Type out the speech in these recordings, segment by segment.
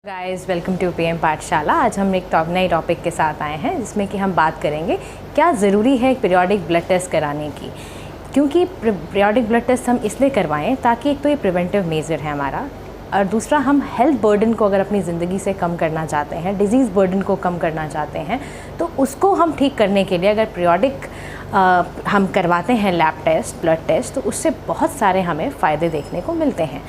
Guys welcome to PM पाठशाला। आज हम एक नए टॉपिक के साथ आए हैं जिसमें कि हम बात करेंगे क्या ज़रूरी है एक पीरियोडिक ब्लड टेस्ट कराने की। क्योंकि पीरियोडिक ब्लड टेस्ट हम इसलिए करवाएं ताकि एक तो ये प्रिवेंटिव मेजर है हमारा, और दूसरा हम हेल्थ बर्डन को अगर अपनी ज़िंदगी से कम करना चाहते हैं, डिजीज़ बर्डन को कम करना चाहते हैं, तो उसको हम ठीक करने के लिए अगर पीरियोडिक हम करवाते हैं लैब टेस्ट, ब्लड टेस्ट, तो उससे बहुत सारे हमें फ़ायदे देखने को मिलते हैं।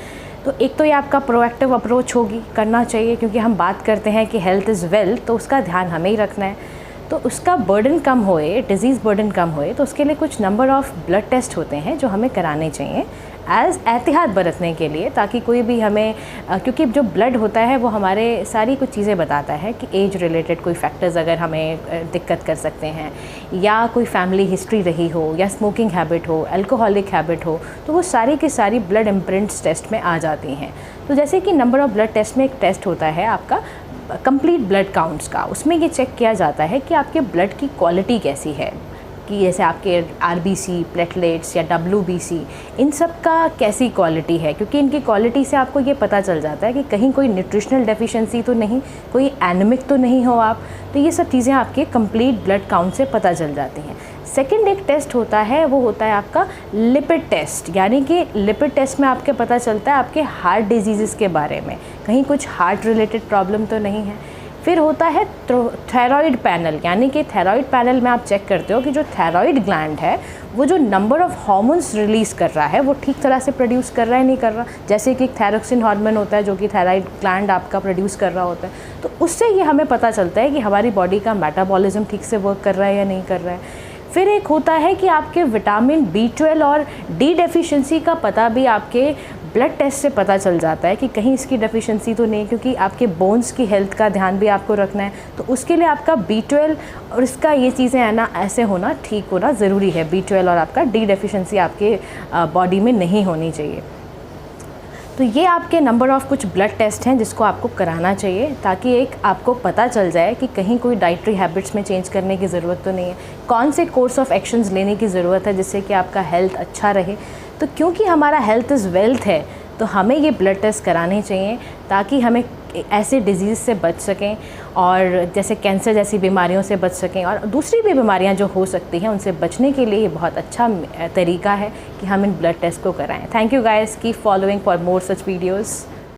तो एक तो ये आपका प्रोएक्टिव अप्रोच होगी, करना चाहिए, क्योंकि हम बात करते हैं कि हेल्थ इज़ वेल्थ, तो उसका ध्यान हमें ही रखना है। तो उसका बर्डन कम होए, डिजीज़ बर्डन कम होए, तो उसके लिए कुछ नंबर ऑफ़ ब्लड टेस्ट होते हैं जो हमें कराने चाहिए एज़ एहतियात बरतने के लिए, ताकि कोई भी हमें क्योंकि जो ब्लड होता है वो हमारे सारी कुछ चीज़ें बताता है कि एज रिलेटेड कोई फैक्टर्स अगर हमें दिक्कत कर सकते हैं, या कोई फैमिली हिस्ट्री रही हो, या स्मोकिंग हैबिट हो, अल्कोहलिक हैबिट हो, तो वो सारी की सारी ब्लड इम्प्रिंट्स टेस्ट में आ जाती हैं। तो जैसे कि नंबर ऑफ़ ब्लड टेस्ट में एक टेस्ट होता है आपका कंप्लीट ब्लड काउंट्स का, उसमें ये चेक किया जाता है कि आपके ब्लड की क्वालिटी कैसी है, कि जैसे आपके आरबीसी, प्लेटलेट्स या डब्ल्यूबीसी, इन सब का कैसी क्वालिटी है, क्योंकि इनकी क्वालिटी से आपको ये पता चल जाता है कि कहीं कोई न्यूट्रिशनल डेफिशिएंसी तो नहीं, कोई एनीमिक तो नहीं हो आप। तो ये सब चीज़ें आपके कंप्लीट ब्लड काउंट से पता चल जाती हैं। सेकंड एक टेस्ट होता है, वो होता है आपका लिपिड टेस्ट, यानी कि लिपिड टेस्ट में आपके पता चलता है आपके हार्ट डिजीज़ के बारे में, कहीं कुछ हार्ट रिलेटेड प्रॉब्लम तो नहीं है। फिर होता है थायराइड पैनल, यानी कि थायराइड पैनल में आप चेक करते हो कि जो थायराइड ग्लैंड है वो जो नंबर ऑफ़ हार्मोन्स रिलीज़ कर रहा है वो ठीक तरह से प्रोड्यूस कर रहा है नहीं कर रहा। जैसे कि एक थायरोक्सिन हार्मोन होता है जो कि थायराइड ग्लैंड आपका प्रोड्यूस कर रहा होता है, तो उससे ये हमें पता चलता है कि हमारी बॉडी का मेटाबॉलिज्म ठीक से वर्क कर रहा है या नहीं कर रहा है। फिर एक होता है कि आपके विटामिन B12 और डी डेफिशिएंसी का पता भी आपके ब्लड टेस्ट से पता चल जाता है कि कहीं इसकी डेफिशिएंसी तो नहीं, क्योंकि आपके बोन्स की हेल्थ का ध्यान भी आपको रखना है। तो उसके लिए आपका B12 और इसका ये चीज़ें है ना, ऐसे होना, ठीक होना ज़रूरी है। B12 और आपका डी डेफिशिएंसी आपके बॉडी में नहीं होनी चाहिए। तो ये आपके नंबर ऑफ़ कुछ ब्लड टेस्ट हैं जिसको आपको कराना चाहिए, ताकि एक आपको पता चल जाए कि कहीं कोई डाइटरी हैबिट्स में चेंज करने की ज़रूरत तो नहीं है, कौन से कोर्स ऑफ एक्शंस लेने की ज़रूरत है जिससे कि आपका हेल्थ अच्छा रहे। तो क्योंकि हमारा हेल्थ इज़ वेल्थ है, तो हमें ये ब्लड टेस्ट कराने चाहिए ताकि हमें ऐसे डिजीज़ से बच सकें, और जैसे कैंसर जैसी बीमारियों से बच सकें, और दूसरी भी बीमारियां जो हो सकती हैं उनसे बचने के लिए ये बहुत अच्छा तरीका है कि हम इन ब्लड टेस्ट को कराएं। Thank you guys, keep following for more such videos.